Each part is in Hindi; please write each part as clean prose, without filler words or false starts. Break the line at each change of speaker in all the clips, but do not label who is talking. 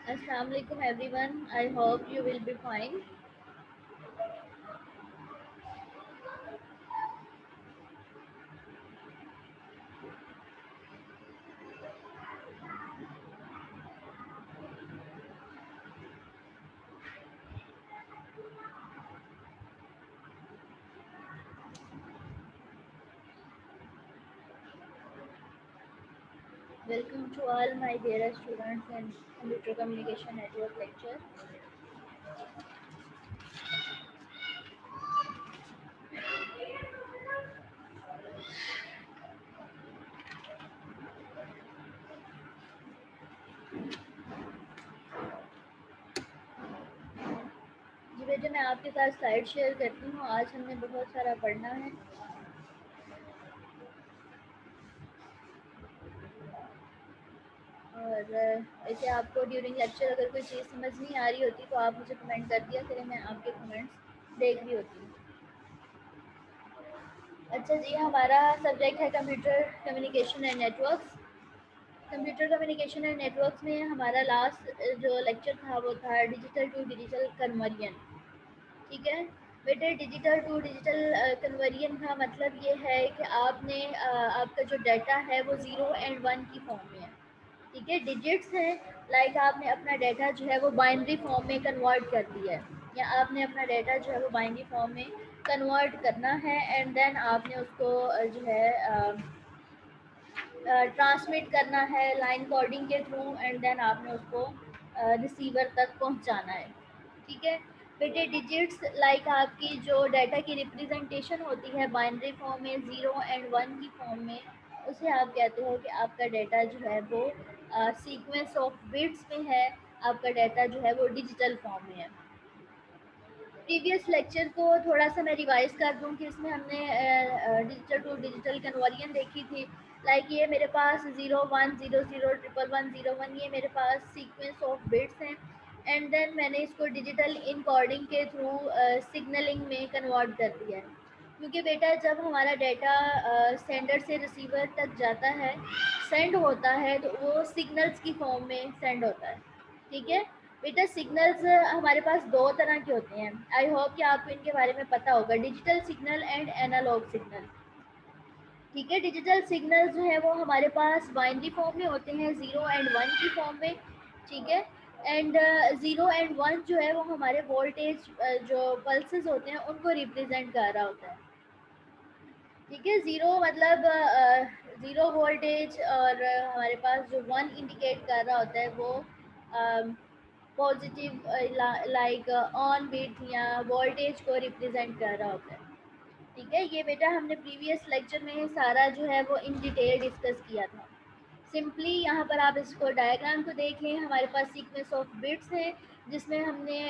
Assalamu alaikum everyone. I hope you will be fine. Welcome to all my dear students in Computer Communication Network lecture. जी बेटे, मैं आपके साथ स्लाइड शेयर करती हूँ। आज हमने बहुत सारा पढ़ना है और वैसे आपको ड्यूरिंग लेक्चर अगर कोई चीज़ समझ नहीं आ रही होती तो आप मुझे कमेंट कर दिया करें, मैं आपके कमेंट्स देख रही होती हूँ। अच्छा जी, हमारा सब्जेक्ट है computer communication and networks. Computer communication and networks में हमारा लास्ट जो लेक्चर था वो था डिजिटल टू डिजिटल कन्वर्जन। ठीक है बेटे, डिजिटल टू डिजिटल कन्वर्जन का मतलब ये है कि आपने आपका जो डाटा है वो 0 और 1 की फॉर्म में है। ठीक है, डिजिट्स हैं, लाइक आपने अपना डाटा जो है वो बाइनरी फॉर्म में कन्वर्ट कर दिया है, या आपने अपना डाटा जो है वो बाइनरी फॉर्म में कन्वर्ट करना है एंड देन आपने उसको जो है ट्रांसमिट करना है लाइन कोडिंग के थ्रू एंड देन आपने उसको रिसीवर तक पहुंचाना है। ठीक है बेटे, डिजिट्स लाइक आपकी जो डाटा की रिप्रेजेंटेशन होती है बाइनरी फॉर्म में 0 और 1 की फॉर्म में, उसे आप कहते हो कि आपका डाटा जो है वो सीक्वेंस ऑफ बिट्स में है, आपका डाटा जो है वो डिजिटल फॉर्म में है। प्रीवियस लेक्चर को थोड़ा सा मैं रिवाइज कर दूं कि इसमें हमने डिजिटल टू डिजिटल कन्वर्जन देखी थी। लाइक ये मेरे पास 0100 111 ये मेरे पास सीक्वेंस ऑफ बिट्स हैं एंड देन मैंने इसको डिजिटल इनकोडिंग के थ्रू सिग्नलिंग में कन्वर्ट कर दिया है। क्योंकि बेटा जब हमारा डाटा सेंडर से रिसीवर तक जाता है, सेंड होता है, तो वो सिग्नल्स की फॉर्म में सेंड होता है। ठीक है बेटा, सिग्नल्स हमारे पास दो तरह के होते हैं। आई होप कि आपको इनके बारे में पता होगा, digital signal and analogue signal. ठीक है, डिजिटल सिग्नल जो है वो हमारे पास बाइनरी फॉर्म में होते हैं 0 और 1 की फॉर्म में। ठीक है, एंड 0 और 1 जो है वो हमारे वोल्टेज जो पल्सेस होते हैं उनको रिप्रेजेंट कर रहा होता है। ठीक है, ज़ीरो मतलब ज़ीरो वोल्टेज और हमारे पास जो 1 इंडिकेट कर रहा होता है वो पॉजिटिव लाइक ऑन बिट या वोल्टेज को रिप्रेजेंट कर रहा होता है। ठीक है, ये बेटा हमने प्रीवियस लेक्चर में सारा जो है वो इन डिटेल डिस्कस किया था। सिंपली यहाँ पर आप इसको डायग्राम को देख लें, हमारे पास सीक्वेंस ऑफ बिट्स है जिसमें हमने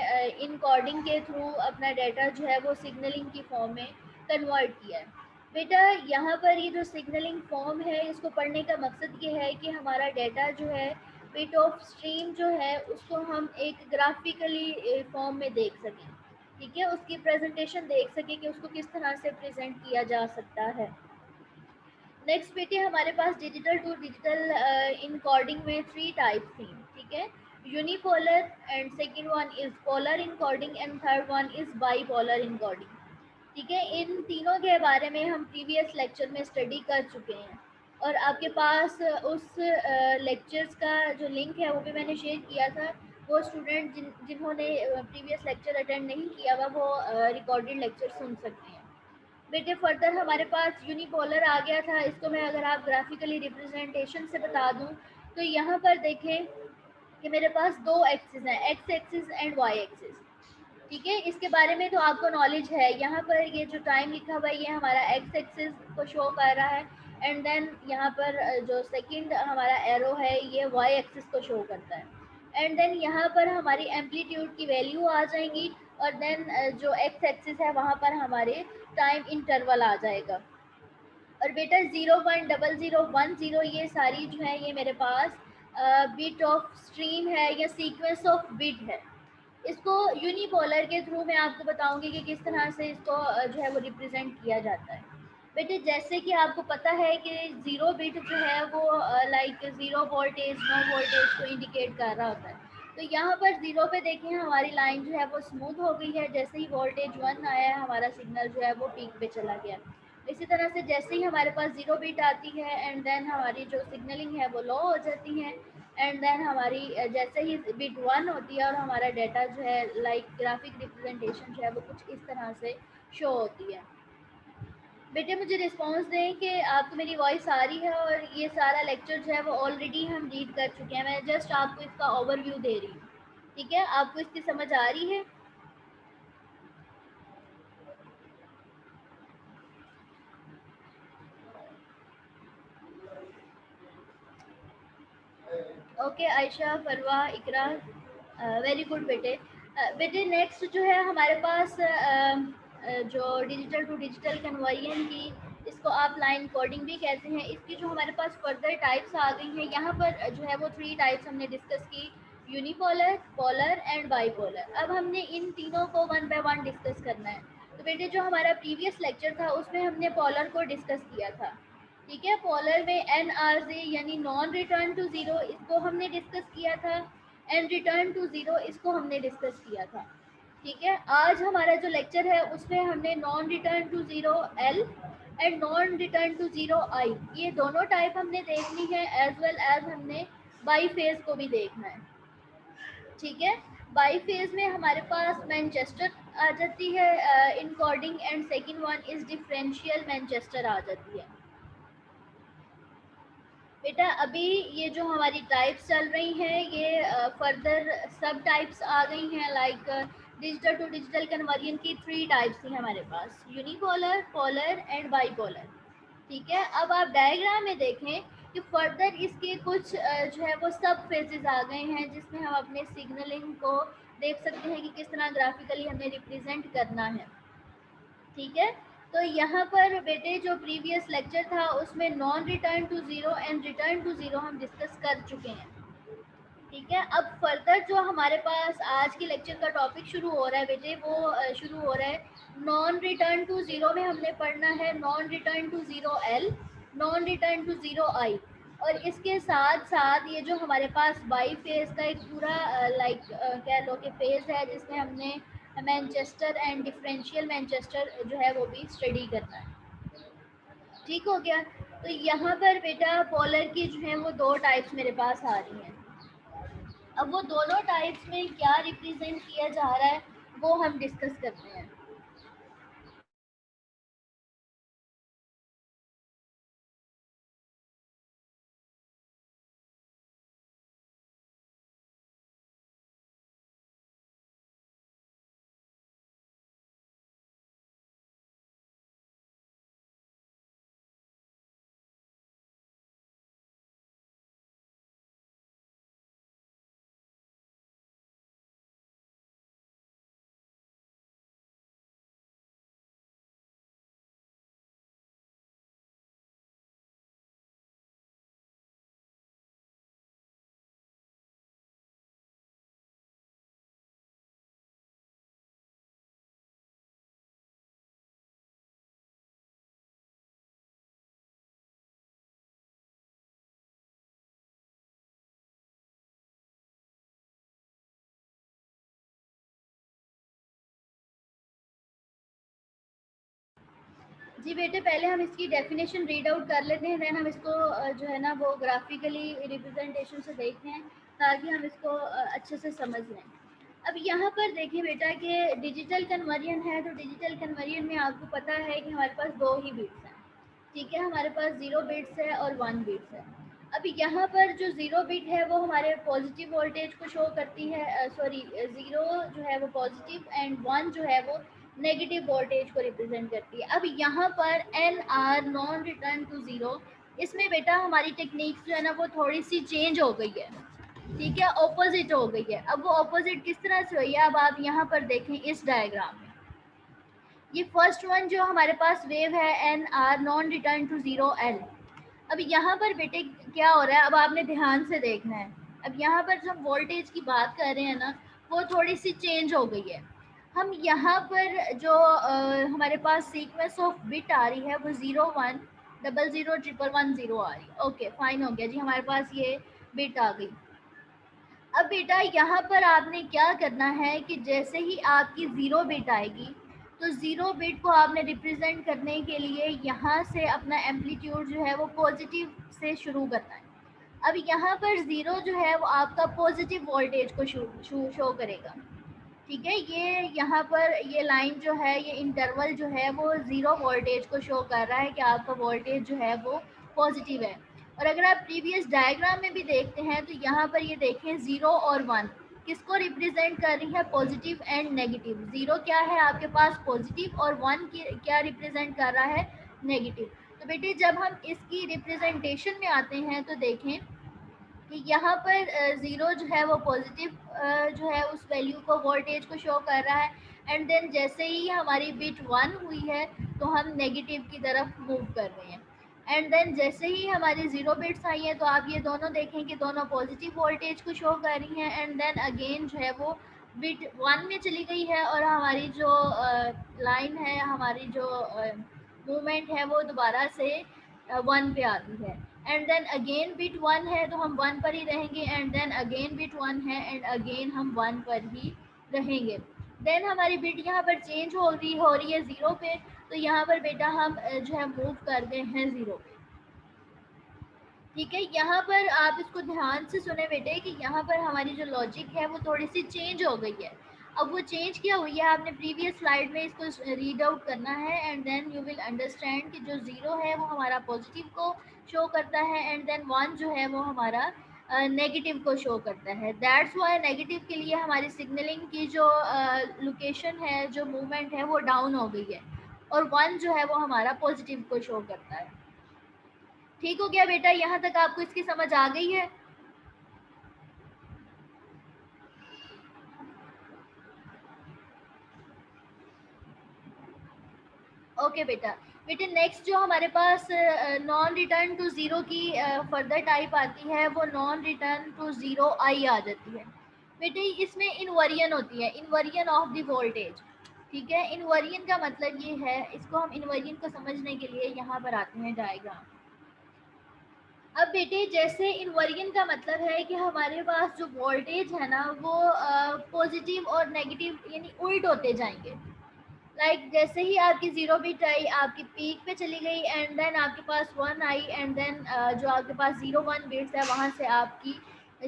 इन कोडिंग के थ्रू अपना डाटा जो है वो सिग्नलिंग की फॉर्म में कन्वर्ट किया है। बेटा यहाँ पर ये जो सिग्नलिंग फॉर्म है इसको पढ़ने का मकसद ये है कि हमारा डाटा जो है बिट ऑफ स्ट्रीम जो है उसको हम एक ग्राफिकली फॉर्म में देख सकें। ठीक है, उसकी प्रेजेंटेशन देख सकें कि उसको किस तरह से प्रेजेंट किया जा सकता है। नेक्स्ट बेटे, हमारे पास डिजिटल टू डिजिटल इनकोडिंग में 3 टाइप्स थी। ठीक है, unipolar and second one is polar encoding and third one is bipolar encoding. ठीक है, इन तीनों के बारे में हम प्रीवियस लेक्चर में स्टडी कर चुके हैं और आपके पास उस लेक्चर्स का जो लिंक है वो भी मैंने शेयर किया था। वो स्टूडेंट जिन्होंने प्रीवियस लेक्चर अटेंड नहीं किया हुआ वो रिकॉर्डेड लेक्चर सुन सकते हैं। बेटे फर्दर हमारे पास यूनिपोलर आ गया था, इसको मैं अगर आप ग्राफिकली रिप्रेजेंटेशन से बता दूं तो यहाँ पर देखें कि मेरे पास दो एक्सिस हैं, x axis and y axis. ठीक है, इसके बारे में तो आपको नॉलेज है। यहाँ पर ये जो टाइम लिखा हुआ है ये हमारा एक्स एक्सिस को शो कर रहा है एंड देन यहाँ पर जो सेकंड हमारा एरो है ये वाई एक्सिस को शो करता है एंड देन यहाँ पर हमारी एम्पलीट्यूड की वैल्यू आ जाएंगी और देन जो एक्स एक्सिस है वहाँ पर हमारे टाइम इंटरवल आ जाएगा। और बेटा 0100 1 0 ये सारी जो है ये मेरे पास बिट ऑफ स्ट्रीम है या सीक्वेंस ऑफ बिट है। इसको यूनिपोलर के थ्रू मैं आपको बताऊंगी कि किस तरह से इसको जो है वो रिप्रेजेंट किया जाता है। बेटे जैसे कि आपको पता है कि ज़ीरो बिट जो है वो like zero voltage no voltage को इंडिकेट कर रहा होता है। तो यहाँ पर 0 पे देखें हमारी लाइन जो है वो स्मूथ हो गई है। जैसे ही वोल्टेज 1 आया है हमारा सिग्नल जो है वो पीक पे चला गया। इसी तरह से जैसे ही हमारे पास 0 बीट आती है एंड देन हमारी जो सिग्नलिंग है वो लो हो जाती है एंड देन हमारी जैसे ही बीट 1 होती है और हमारा डाटा जो है लाइक ग्राफिक रिप्रेजेंटेशन जो है वो कुछ इस तरह से शो होती है। बेटे मुझे रिस्पांस दें कि आपको मेरी वॉइस आ रही है और ये सारा लेक्चर जो है वो ऑलरेडी हम रीड कर चुके हैं। मैं जस्ट आपको इसका ओवरव्यू दे रही हूँ, ठीक है? आपको इसकी समझ आ रही है? ओके आयशा, फरवा, इकरा, वेरी गुड बेटे। बेटे नेक्स्ट जो है हमारे पास जो डिजिटल टू डिजिटल कन्वर्जन की, इसको आप लाइन कोडिंग भी कहते हैं, इसकी जो हमारे पास फर्दर टाइप्स आ गई हैं। यहाँ पर जो है वो 3 टाइप्स हमने डिस्कस की, यूनिपोलर, पोलर एंड बाईपोलर। अब हमने इन तीनों को वन बाय वन डिस्कस करना है। तो बेटे जो हमारा प्रीवियस लेक्चर था उसमें हमने पोलर को डिस्कस किया था, ठीक है? पोलर में NRZ यानी नॉन रिटर्न टू ज़ीरो, इसको हमने डिस्कस किया था एंड रिटर्न टू ज़ीरो इसको हमने डिस्कस किया था, ठीक है? आज हमारा जो लेक्चर है उसमें हमने non return to zero L and non return to zero I, ये दोनों टाइप हमने देखनी है एज वेल एज हमने बाई फेज को भी देखना है, ठीक है? बाई फेज में हमारे पास मैनचेस्टर आ जाती है encoding and second one is differential Manchester आ जाती है। बेटा अभी ये जो हमारी टाइप्स चल रही हैं ये फर्दर सब टाइप्स आ गई हैं। Like digital to digital conversion की 3 टाइप्स थी हमारे पास, यूनिपोलर, पोलर एंड बाईपोलर, ठीक है? अब आप डायग्राम में देखें कि फर्दर इसके कुछ जो है वो सब फेजेस आ गए हैं जिसमें हम अपने सिग्नलिंग को देख सकते हैं कि किस तरह ग्राफिकली हमें रिप्रेजेंट करना है, ठीक है? तो यहाँ पर बेटे जो प्रीवियस लेक्चर था उसमें non return to zero and return to zero हम डिस्कस कर चुके हैं, ठीक है? अब फर्दर जो हमारे पास आज के लेक्चर का टॉपिक शुरू हो रहा है बेटे वो शुरू हो रहा है नॉन रिटर्न टू ज़ीरो में। हमने पढ़ना है non return to zero L, non return to zero I, और इसके साथ साथ ये जो हमारे पास बाई फेज का एक पूरा लाइक कह लो कि फेज है जिसमें हमने मैनचेस्टर एंड डिफरेंशियल मैनचेस्टर जो है वो भी स्टडी करना है, ठीक हो गया? तो यहाँ पर बेटा पोलर की जो है वो 2 टाइप्स मेरे पास आ रही हैं। अब वो दोनों टाइप्स में क्या रिप्रेजेंट किया जा रहा है वो हम डिस्कस करते हैं। जी बेटे पहले हम इसकी डेफिनेशन रीड आउट कर लेते हैं, देन हम इसको जो है ना वो ग्राफिकली रिप्रेजेंटेशन से देखते हैं ताकि हम इसको अच्छे से समझ लें। अब यहाँ पर देखिए बेटा कि डिजिटल कन्वर्जन है, तो डिजिटल कन्वर्जन में आपको पता है कि हमारे पास 2 ही बिट्स हैं, ठीक है? हमारे पास 0 बिट्स है और 1 बिट्स है। अब यहाँ पर जो 0 बिट है वो हमारे पॉजिटिव वोल्टेज को शो करती है, सॉरी 0 जो है वो पॉजिटिव एंड 1 जो है वो नेगेटिव वोल्टेज को रिप्रेजेंट करती है। अब यहाँ पर NR non return to zero, इसमें बेटा हमारी टेक्निक्स जो है ना वो थोड़ी सी चेंज हो गई है, ठीक है? ऑपोजिट हो गई है। अब वो ऑपोजिट किस तरह से हुई है अब आप यहाँ पर देखें इस डायग्राम में। ये फर्स्ट वन जो हमारे पास वेव है NR non return to zero L। अब यहाँ पर बेटे क्या हो रहा है अब आपने ध्यान से देखना है। अब यहाँ पर जब वोल्टेज की बात कर रहे हैं ना वो थोड़ी सी चेंज हो गई है। हम यहाँ पर जो हमारे पास सीक्वेंस ऑफ बिट आ रही है वो 01001110 आ रही है। ओके फाइन हो गया जी, हमारे पास ये बिट आ गई। अब बेटा यहाँ पर आपने क्या करना है कि जैसे ही आपकी 0 बिट आएगी तो 0 बिट को आपने रिप्रेजेंट करने के लिए यहाँ से अपना एम्पलीट्यूड जो है वो पॉजिटिव से शुरू करना है। अब यहाँ पर 0 जो है वो आपका पॉजिटिव वोल्टेज को शो करेगा। ठीक है, ये यहाँ पर ये लाइन जो है, ये इंटरवल जो है वो 0 वोल्टेज को शो कर रहा है कि आपका वोल्टेज जो है वो पॉजिटिव है। और अगर आप प्रीवियस डायग्राम में भी देखते हैं तो यहाँ पर ये देखें 0 और 1 किसको रिप्रेजेंट कर रही है, पॉजिटिव एंड नेगेटिव। 0 क्या है आपके पास, पॉजिटिव, और 1 क्या रिप्रेजेंट कर रहा है, नेगेटिव। तो बेटे जब हम इसकी रिप्रेजेंटेशन में आते हैं तो देखें कि यहाँ पर 0 जो है वो पॉजिटिव जो है उस वैल्यू को, वोल्टेज को शो कर रहा है। एंड देन जैसे ही हमारी बिट 1 हुई है तो हम नेगेटिव की तरफ मूव कर रहे हैं। एंड देन जैसे ही हमारी 0 बिट्स आई हैं तो आप ये दोनों देखें कि दोनों पॉजिटिव वोल्टेज को शो कर रही हैं। एंड देन अगेन जो है वो बिट 1 में चली गई है और हमारी जो लाइन है, हमारी जो मूवमेंट है वो दोबारा से 1 पे आ गई है। एंड देन अगेन बिट 1 है तो हम 1 पर ही रहेंगे। एंड देन अगेन बिट 1 है एंड अगेन हम 1 पर ही रहेंगे। देन हमारी बिट यहाँ पर चेंज हो रही है 0 पे, तो यहाँ पर बेटा हम जो है मूव कर गए हैं 0 पे। ठीक है, यहाँ पर आप इसको ध्यान से सुने बेटे कि यहाँ पर हमारी जो लॉजिक है वो थोड़ी सी चेंज हो गई है। अब वो चेंज क्या हुई है, आपने प्रीवियस स्लाइड में इसको रीड आउट करना है। And then you will understand कि जो 0 है वो हमारा पॉजिटिव को शो करता है एंड देन 1 जो है वो हमारा नेगेटिव को शो करता है। दैट्स वाई नेगेटिव के लिए हमारी सिग्नलिंग की जो लोकेशन है, जो मूवमेंट है वो डाउन हो गई है, और 1 जो है वो हमारा पॉजिटिव को शो करता है। ठीक हो गया बेटा, यहाँ तक आपको इसकी समझ आ गई है? ओके बेटा। बेटे नेक्स्ट जो हमारे पास नॉन रिटर्न टू 0 की फर्दर टाइप आती है वो नॉन रिटर्न टू 0 आई आ जाती है। बेटे इसमें इनवर्जन होती है, इनवर्जन ऑफ द वोल्टेज। ठीक है, इनवर्जन का मतलब ये है, इसको हम इनवर्जन को समझने के लिए यहाँ पर आते हैं डायग्राम। अब बेटे जैसे इनवर्जन का मतलब है कि हमारे पास जो वोल्टेज है ना वो पॉजिटिव और नेगेटिव यानी उल्ट होते जाएंगे। लाइक जैसे ही आपकी 0 बिट आई आपकी पीक पे चली गई एंड देन आपके पास 1 आई एंड देन जो आपके पास 0 1 बिट्स है वहाँ से आपकी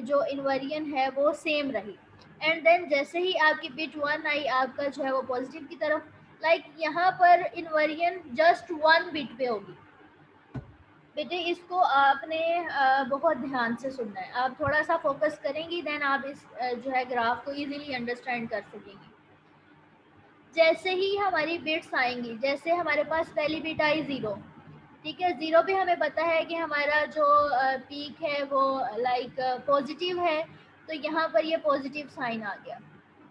जो इनवर्जन है वो सेम रही। एंड देन जैसे ही आपकी बिट 1 आई आपका जो है वो पॉजिटिव की तरफ। लाइक यहाँ पर इनवर्जन जस्ट 1 बिट पे होगी। बेटे इसको आपने बहुत ध्यान से सुनना है, आप थोड़ा सा फोकस करेंगी देन आप इस जो है ग्राफ को इजीली अंडरस्टैंड कर सकेंगी। जैसे ही हमारी बिट्स आएंगी, जैसे हमारे पास पहली बिट आई 0, ठीक है, 0 पे हमें पता है कि हमारा जो पीक है वो लाइक पॉजिटिव है, तो यहाँ पर ये पॉजिटिव साइन आ गया।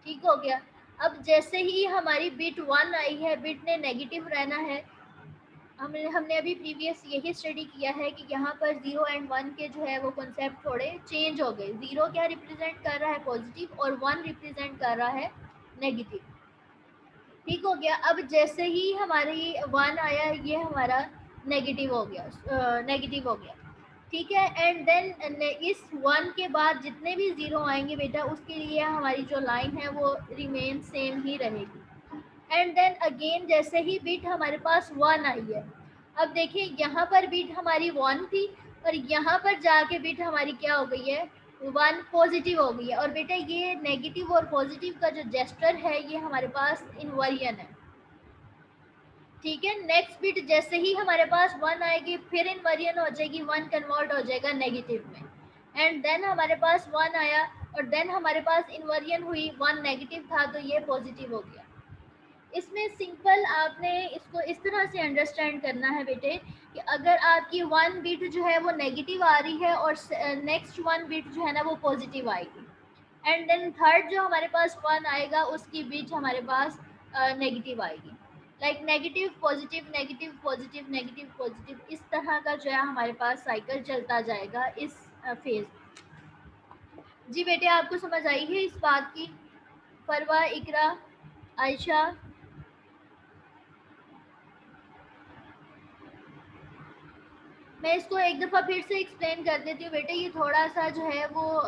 ठीक हो गया। अब जैसे ही हमारी बिट 1 आई है, बिट ने नेगेटिव रहना है। हमने अभी प्रीवियस यही स्टडी किया है कि यहाँ पर 0 एंड 1 के जो है वो कॉन्सेप्ट थोड़े चेंज हो गए। 0 क्या रिप्रेजेंट कर रहा है, पॉजिटिव, और 1 रिप्रेजेंट कर रहा है नेगेटिव। ठीक हो गया। अब जैसे ही हमारी 1 आया ये हमारा नेगेटिव हो गया, नेगेटिव हो गया। ठीक है, एंड देन इस 1 के बाद जितने भी 0 आएंगे बेटा उसके लिए हमारी जो लाइन है वो रिमेन सेम ही रहेगी। एंड देन अगेन जैसे ही बिट हमारे पास 1 आई है, अब देखिए यहाँ पर बिट हमारी 1 थी और यहाँ पर जाके बिट हमारी क्या हो गई है, 1 पॉजिटिव हो गई है। और बेटा ये नेगेटिव और पॉजिटिव का जो जेस्टर है ये हमारे पास इनवर्जन है। ठीक है, नेक्स्ट बिट जैसे ही हमारे पास 1 आएगी फिर इनवर्जन हो जाएगी, 1 कन्वर्ट हो जाएगा नेगेटिव में। एंड देन हमारे पास 1 आया और देन हमारे पास इनवर्जन हुई, 1 नेगेटिव था तो ये पॉजिटिव हो गया। इसमें सिंपल आपने इसको इस तरह से अंडरस्टैंड करना है बेटे कि अगर आपकी 1 बिट जो है वो नेगेटिव आ रही है और नेक्स्ट 1 बिट जो है ना वो पॉजिटिव आएगी, एंड देन थर्ड जो हमारे पास 1 आएगा उसकी बिट हमारे पास नेगेटिव आएगी। Like negative positive negative positive negative positive, इस तरह का जो है हमारे पास साइकिल चलता जाएगा इस फेज। जी बेटे आपको समझ आई है इस बात की? फरवा, इकरा, आयशा? मैं इसको एक दफ़ा फिर से एक्सप्लेन कर देती हूँ बेटे, ये थोड़ा सा जो है वो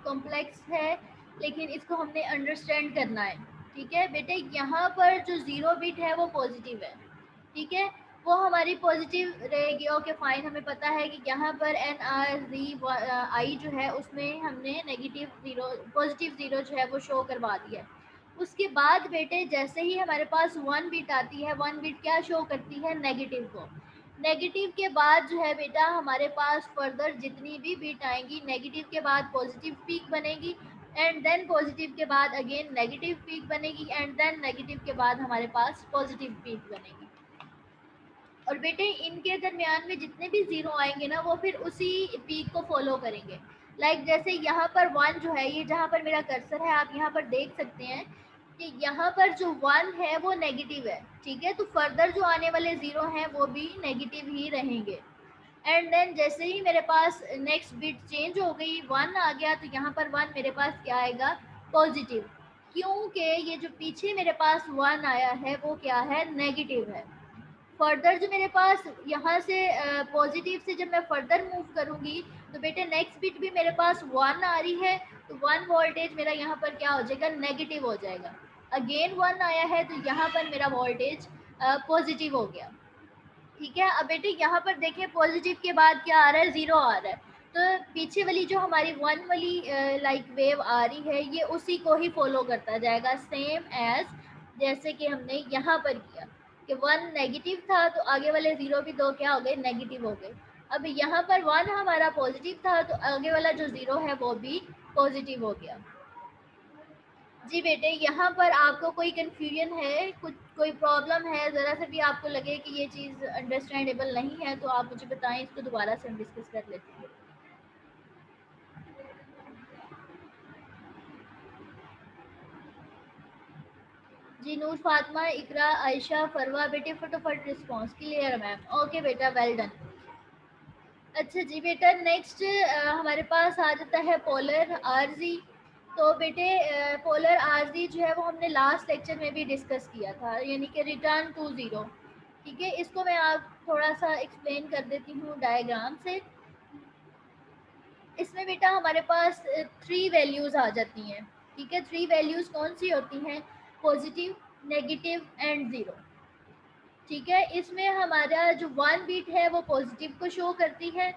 कॉम्प्लेक्स है, लेकिन इसको हमने अंडरस्टैंड करना है। ठीक है बेटे, यहाँ पर जो ज़ीरो बिट है वो पॉजिटिव है, ठीक है, वो हमारी पॉजिटिव रहेगी। ओके फाइन, हमें पता है कि यहाँ पर एन आर जी आई जो है उसमें हमने नेगेटिव ज़ीरो पॉजिटिव ज़ीरो जो है वो शो करवा दिया है। उसके बाद बेटे जैसे ही हमारे पास वन बिट आती है, वन बिट क्या शो करती है, नेगेटिव को। नेगेटिव के बाद जो है बेटा हमारे पास फर्दर जितनी भी बिट आएंगी, नेगेटिव के बाद पॉजिटिव पीक बनेगी, एंड देन पॉजिटिव के बाद अगेन नेगेटिव पीक बनेगी, एंड देन नेगेटिव के बाद हमारे पास पॉजिटिव पीक बनेगी। और बेटे इनके दरमियान में जितने भी ज़ीरो आएंगे ना, वो फिर उसी पीक को फॉलो करेंगे। लाइक जैसे यहाँ पर वन जो है, ये जहाँ पर मेरा कर्सर है आप यहाँ पर देख सकते हैं कि यहाँ पर जो वन है वो नेगेटिव है, ठीक है, तो फर्दर जो आने वाले ज़ीरो हैं वो भी नेगेटिव ही रहेंगे। एंड देन जैसे ही मेरे पास नेक्स्ट बिट चेंज हो गई, वन आ गया, तो यहाँ पर वन मेरे पास क्या आएगा, पॉजिटिव, क्योंकि ये जो पीछे मेरे पास वन आया है वो क्या है, नेगेटिव है। फर्दर जो मेरे पास यहाँ से पॉजिटिव से जब मैं फर्दर मूव करूँगी, तो बेटे नेक्स्ट बिट भी मेरे पास वन आ रही है, तो वन वोल्टेज मेरा यहाँ पर क्या हो जाएगा, नेगेटिव हो जाएगा। अगेन वन आया है तो यहाँ पर मेरा वोल्टेज पॉजिटिव हो गया। ठीक है, अब बेटे यहाँ पर देखें पॉजिटिव के बाद क्या आ रहा है, ज़ीरो आ रहा है, तो पीछे वाली जो हमारी वन वाली लाइक वेव आ रही है, ये उसी को ही फॉलो करता जाएगा, सेम एज जैसे कि हमने यहाँ पर किया कि वन नेगेटिव था तो आगे वाले ज़ीरो भी दो क्या हो गए, नेगेटिव हो गए। अब यहाँ पर वन हमारा पॉजिटिव था तो आगे वाला जो ज़ीरो है वो भी पॉजिटिव हो गया। जी बेटे, यहाँ पर आपको कोई कन्फ्यूजन है, कुछ कोई प्रॉब्लम है, ज़रा सा भी आपको लगे कि ये चीज़ अंडरस्टैंडेबल नहीं है तो आप मुझे बताएं, इसको दोबारा से हम डिस्कस कर लेते हैं। जी नूर, फातिमा, इकरा, आयशा, फरवा, बेटे फटाफट रिस्पॉन्स, क्लियर मैम, ओके बेटा, वेल डन। अच्छा जी बेटा, नेक्स्ट हमारे पास आ जाता है पोलर आरजी। तो बेटे पोलर आरजी जो है वो हमने लास्ट लेक्चर में भी डिस्कस किया था, यानी कि रिटर्न टू ज़ीरो। ठीक है, इसको मैं आप थोड़ा सा एक्सप्लेन कर देती हूँ डायग्राम से। इसमें बेटा हमारे पास थ्री वैल्यूज़ आ जाती हैं। ठीक है, थ्री वैल्यूज़ कौन सी होती हैं, पॉजिटिव, नेगेटिव एंड ज़ीरो। ठीक है, इसमें हमारा जो वन बिट है वो पॉजिटिव को शो करती है,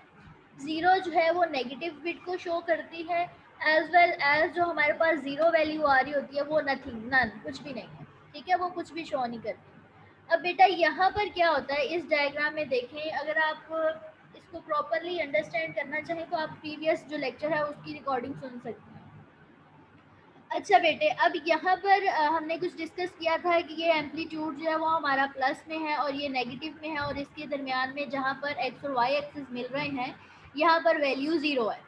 ज़ीरो जो है वो नेगेटिव बिट को शो करती है, एज वेल एज जो हमारे पास ज़ीरो वैल्यू आ रही होती है वो नथिंग, नन, कुछ भी नहीं है। ठीक है, वो कुछ भी शो नहीं करती। अब बेटा यहाँ पर क्या होता है, इस डायग्राम में देखें, अगर आप इसको प्रॉपरली अंडरस्टैंड करना चाहें तो आप प्रीवियस जो लेक्चर है उसकी रिकॉर्डिंग सुन सकते हैं। अच्छा बेटे, अब यहाँ पर हमने कुछ डिस्कस किया था कि ये एम्पलीट्यूड जो है वो हमारा प्लस में है और ये नेगेटिव में है, और इसके दरमियान में जहाँ पर एक्स और वाई एक्सिस मिल रहे हैं यहाँ पर वैल्यू ज़ीरो है।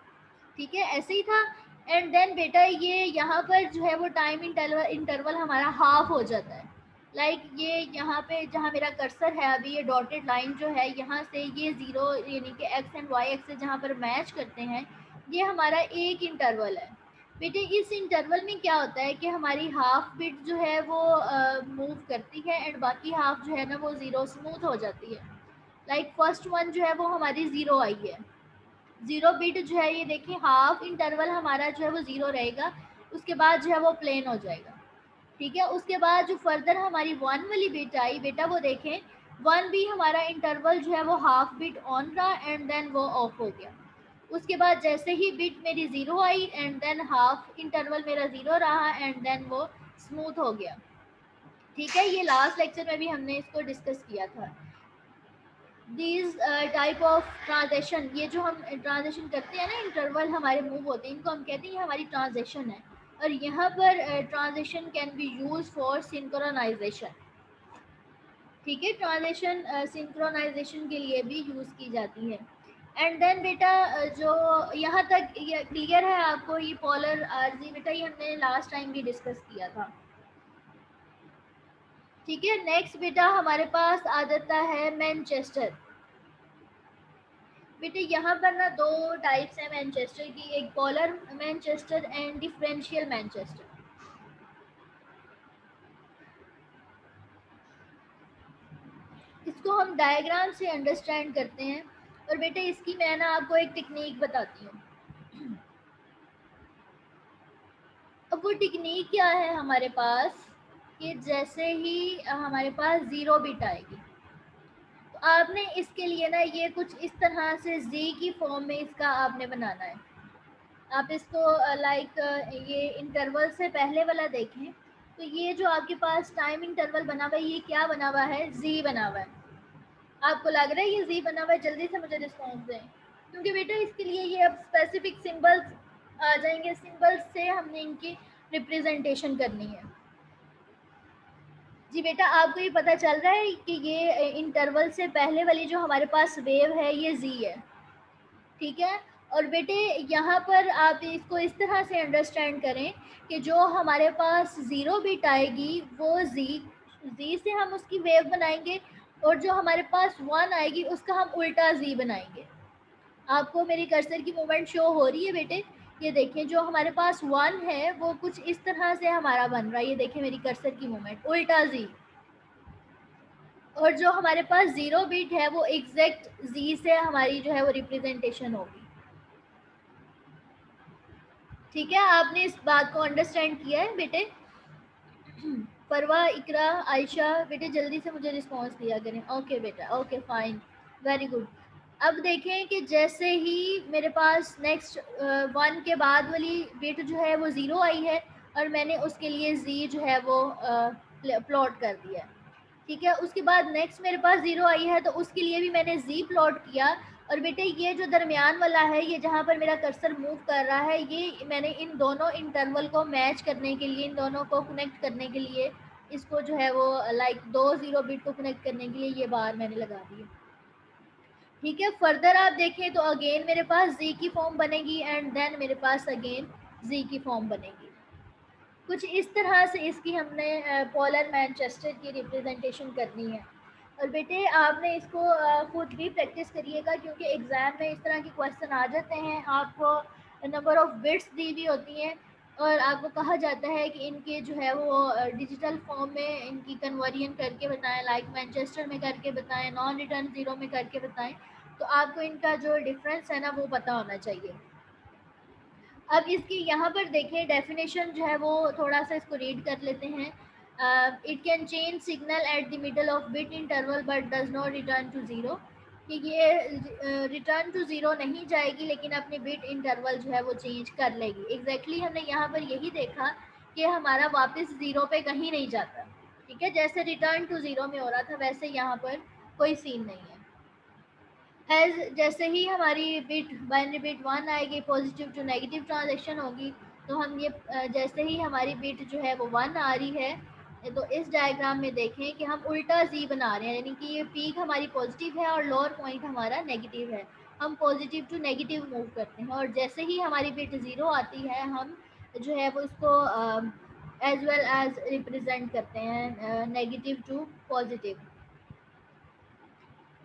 ठीक है, ऐसे ही था। एंड देन बेटा ये यहाँ पर जो है वो टाइम इंटरवल हमारा हाफ हो जाता है। लाइक ये यहाँ पे जहाँ मेरा कर्सर है अभी, ये डॉटेड लाइन जो है यहाँ से ये ज़ीरो यानी कि एक्स एंड वाई एक्सिस जहाँ पर मैच करते हैं, ये हमारा एक इंटरवल है। बेटे इस इंटरवल में क्या होता है कि हमारी हाफ बिट जो है वो मूव करती है, एंड बाकी हाफ जो है ना वो ज़ीरो स्मूथ हो जाती है। लाइक फर्स्ट वन जो है वो हमारी ज़ीरो आई है, ज़ीरो बिट जो है ये देखिए हाफ इंटरवल हमारा जो है वो ज़ीरो रहेगा, उसके बाद जो है वो प्लेन हो जाएगा। ठीक है, उसके बाद जो फर्दर हमारी वन वाली बिट आई बेटा, वो देखें वन भी हमारा इंटरवल जो है वो हाफ बिट ऑन रहा एंड देन वो ऑफ हो गया। उसके बाद जैसे ही बिट मेरी zero I and than half interval मेरा ज़ीरो रहा एंड देन वो स्मूथ हो गया। ठीक है, ये लास्ट लेक्चर में भी हमने इसको डिस्कस किया था। दीज टाइप ऑफ ट्रांजेक्शन, ये जो हम ट्रांजेक्शन करते हैं ना, इंटरवल हमारे मूव होते हैं, इनको हम कहते हैं ये हमारी ट्रांजेक्शन है। और यहाँ पर transaction can be use for synchronisation. ठीक है, ट्रांजेक्शन सिंक्रोनाइजेशन के लिए भी यूज़ की जाती है। एंड देन बेटा जो यहाँ तक ये क्लियर है आपको, ये पोलर आरजी बेटा ये हमने लास्ट टाइम भी डिस्कस किया था। ठीक है, नेक्स्ट बेटा हमारे पास आ जाता है मैनचेस्टर। बेटे यहाँ पर ना दो टाइप्स हैं मैनचेस्टर की, एक polar Manchester and differential Manchester. इसको हम डायग्राम से अंडरस्टैंड करते हैं। और बेटे इसकी मैं ना आपको एक टेक्निक बताती हूँ। अब वो टेक्निक क्या है हमारे पास, कि जैसे ही हमारे पास 0 बिट आएगी तो आपने इसके लिए ना ये कुछ इस तरह से जी की फॉर्म में इसका आपने बनाना है। आप इसको लाइक ये इंटरवल से पहले वाला देखें तो ये जो आपके पास टाइम इंटरवल बना हुआ है ये क्या बना हुआ है, जी बना हुआ है। आपको लग रहा है ये जी बना हुआ है, जल्दी से मुझे रिस्पॉन्स दें, क्योंकि बेटा इसके लिए ये अब स्पेसिफिक सिंबल्स आ जाएंगे, सिंबल्स से हमने इनकी रिप्रेजेंटेशन करनी है। जी बेटा आपको ये पता चल रहा है कि ये इंटरवल से पहले वाली जो हमारे पास वेव है ये जी है, ठीक है। और बेटे यहाँ पर आप इसको इस तरह से अंडरस्टैंड करें कि जो हमारे पास 0 बिट आएगी वो जी से हम उसकी वेव बनाएंगे, और जो हमारे पास 1 आएगी उसका हम उल्टा जी बनाएंगे। आपको मेरी कर्सर की मूवमेंट शो हो रही है बेटे? ये देखें जो हमारे पास 1 है वो कुछ इस तरह से हमारा बन रहा है, ये देखें मेरी कर्सर की मूवमेंट उल्टा जी। और जो हमारे पास 0 बिट है वो एग्जैक्ट जी से हमारी जो है वो रिप्रेजेंटेशन होगी। ठीक है, आपने इस बात को अंडरस्टैंड किया है बेटे? परवा, इकरा, आयशा बेटे जल्दी से मुझे रिस्पॉन्स दिया करें। ओके बेटा, ओके फाइन, वेरी गुड। अब देखें कि जैसे ही मेरे पास नेक्स्ट 1 के बाद वाली बिट जो है वो 0 आई है और मैंने उसके लिए जी जो है वो प्लॉट कर दिया, ठीक है। उसके बाद नेक्स्ट मेरे पास 0 आई है तो उसके लिए भी मैंने जी प्लॉट किया। और बेटे ये जो दरमियान वाला है, ये जहाँ पर मेरा कर्सर मूव कर रहा है, ये मैंने इन दोनों इंटरवल को मैच करने के लिए, इन दोनों को कनेक्ट करने के लिए, इसको जो है वो लाइक 2 0 बिट को कनेक्ट करने के लिए ये बार मैंने लगा दी है, ठीक है। फर्दर आप देखें तो अगेन मेरे पास जी की फॉर्म बनेगी एंड देन मेरे पास अगेन जी की फॉर्म बनेगी। कुछ इस तरह से इसकी हमने पोलर मैनचेस्टर की रिप्रेजेंटेशन करनी है। और बेटे आपने इसको खुद भी प्रैक्टिस करिएगा, क्योंकि एग्ज़ाम में इस तरह के क्वेश्चन आ जाते हैं। आपको नंबर ऑफ़ बिट्स दी हुई होती हैं और आपको कहा जाता है कि इनके जो है वो डिजिटल फॉर्म में इनकी कन्वर्जन करके बताएं, लाइक मैनचेस्टर में करके बताएं, नॉन रिटर्न ज़ीरो में करके बताएं। तो आपको इनका जो डिफरेंस है ना वो पता होना चाहिए। अब इसकी यहाँ पर देखें डेफिनेशन जो है वो थोड़ा सा इसको रीड कर लेते हैं। It can change signal at the middle of bit interval but does not return to zero, कि ये रिटर्न टू ज़ीरो नहीं जाएगी लेकिन अपने बिट इंटरवल जो है वो चेंज कर लेगी। एग्जैक्टली हमने यहाँ पर यही देखा कि हमारा वापस ज़ीरो पे कहीं नहीं जाता, ठीक है। जैसे रिटर्न टू ज़ीरो में हो रहा था वैसे यहाँ पर कोई सीन नहीं है। एज जैसे ही हमारी बिट बाइनरी बिट 1 आएगी, पॉजिटिव टू नेगेटिव ट्रांजेक्शन होगी, तो हम ये जैसे ही हमारी बिट जो है वो 1 आ रही है तो इस डायग्राम में देखें कि हम उल्टा जी बना रहे हैं, यानी कि ये पीक हमारी पॉजिटिव है और लोअर पॉइंट हमारा नेगेटिव है। हम पॉजिटिव टू नेगेटिव मूव करते हैं और जैसे ही हमारी बिट 0 आती है हम जो है वो इसको एज वेल एज रिप्रेजेंट करते हैं नेगेटिव टू पॉजिटिव।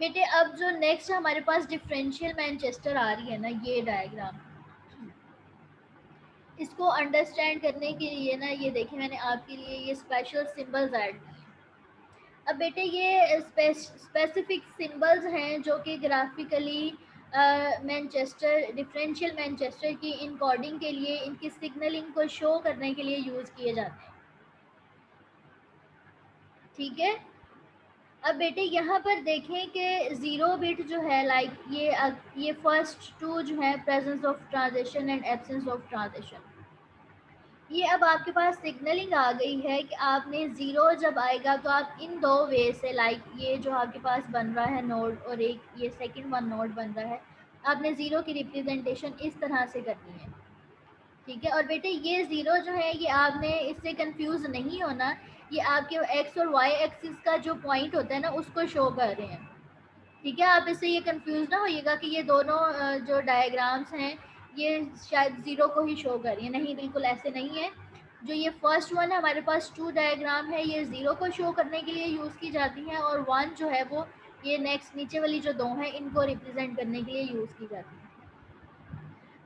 बेटे अब जो नेक्स्ट हमारे पास डिफरेंशियल मैनचेस्टर आ रही है ना, ये डायग्राम, इसको अंडरस्टैंड करने के लिए ना ये देखिए मैंने आपके लिए ये स्पेशल सिंबल्स ऐड किए। अब बेटे ये स्पेसिफिक सिंबल्स हैं जो कि ग्राफिकली मैनचेस्टर, डिफरेंशियल मैनचेस्टर की इनकोडिंग के लिए, इनकी सिग्नलिंग को शो करने के लिए यूज़ किए जाते हैं, ठीक है। अब बेटे यहाँ पर देखें कि 0 बिट जो है लाइक ये फर्स्ट टू जो है presence of transition and absence of transition, ये अब आपके पास सिग्नलिंग आ गई है कि आपने 0 जब आएगा तो आप इन दो वे से, लाइक ये जो आपके पास बन रहा है नोड और एक ये सेकंड वन नोड बन रहा है, आपने 0 की रिप्रेजेंटेशन इस तरह से करनी है, ठीक है। और बेटे ये 0 जो है ये आपने इससे कंफ्यूज नहीं होना, ये आपके एक्स और वाई एक्सिस का जो पॉइंट होता है ना उसको शो कर रहे हैं, ठीक है। आप इससे ये कंफ्यूज ना होइएगा कि ये दोनों जो डायग्राम्स हैं ये शायद 0 को ही शो कर रही है, नहीं बिल्कुल ऐसे नहीं है। जो ये फर्स्ट वन है हमारे पास 2 डायग्राम है, ये 0 को शो करने के लिए यूज़ की जाती हैं और 1 जो है वो ये नेक्स्ट नीचे वाली जो 2 हैं इनको रिप्रेजेंट करने के लिए यूज़ की जाती है।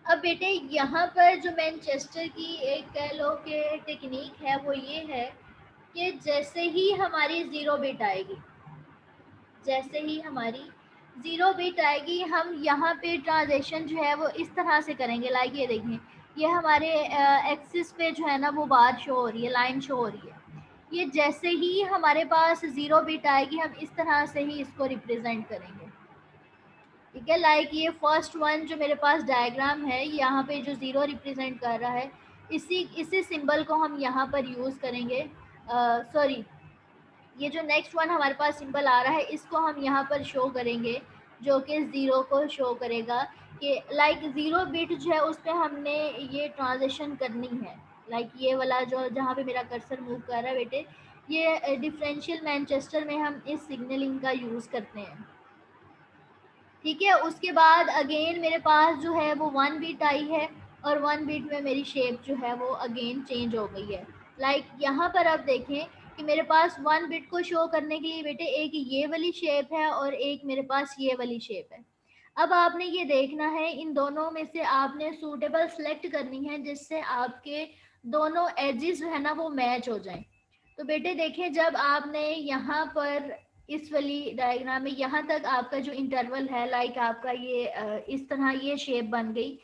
अब बेटे यहाँ पर जो मैनचेस्टर की एक कह लो कि टेक्निक है वो ये है कि जैसे ही हमारी 0 बिट आएगी, जैसे ही हमारी जीरो बिट आएगी, हम यहाँ पे ट्रांजेक्शन जो है वो इस तरह से करेंगे। लाइक ये देखें, ये हमारे एक्सिस पे जो है ना वो बार शो हो रही है, लाइन शो हो रही है। ये जैसे ही हमारे पास जीरो बिट आएगी हम इस तरह से ही इसको रिप्रेजेंट करेंगे। ठीक है, लाइक ये फर्स्ट वन जो मेरे पास डायग्राम है, यहाँ पे जो जीरो रिप्रेजेंट कर रहा है, इसी सिंबल को हम यहाँ पर यूज़ करेंगे। सॉरी, ये जो नेक्स्ट वन हमारे पास सिंबल आ रहा है इसको हम यहाँ पर शो करेंगे, जो कि ज़ीरो को शो करेगा कि लाइक ज़ीरो बिट जो है उस पर हमने ये ट्रांजेक्शन करनी है। लाइक ये वाला जो जहाँ पे मेरा कर्सर मूव कर रहा है बेटे, ये डिफरेंशियल मैनचेस्टर में हम इस सिग्नलिंग का यूज़ करते हैं। ठीक है, उसके बाद अगेन मेरे पास जो है वो वन बिट आई है और वन बिट में मेरी शेप जो है वो अगेन चेंज हो गई है। लाइक यहाँ पर आप देखें कि मेरे पास वन बिट को शो करने के लिए बेटे एक ये वाली शेप है और एक मेरे पास ये वाली शेप है। अब आपने ये देखना है, इन दोनों में से आपने सूटेबल सेलेक्ट करनी है जिससे आपके दोनों एजेस जो है ना वो मैच हो जाएं। तो बेटे देखें, जब आपने यहाँ पर इस वाली डायग्राम में यहाँ तक आपका जो इंटरवल है, लाइक आपका ये इस तरह ये शेप बन गई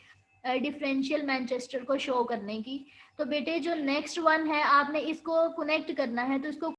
डिफरेंशियल मैनचेस्टर को शो करने की। तो बेटे जो नेक्स्ट वन है आपने इसको कनेक्ट करना है, तो इसको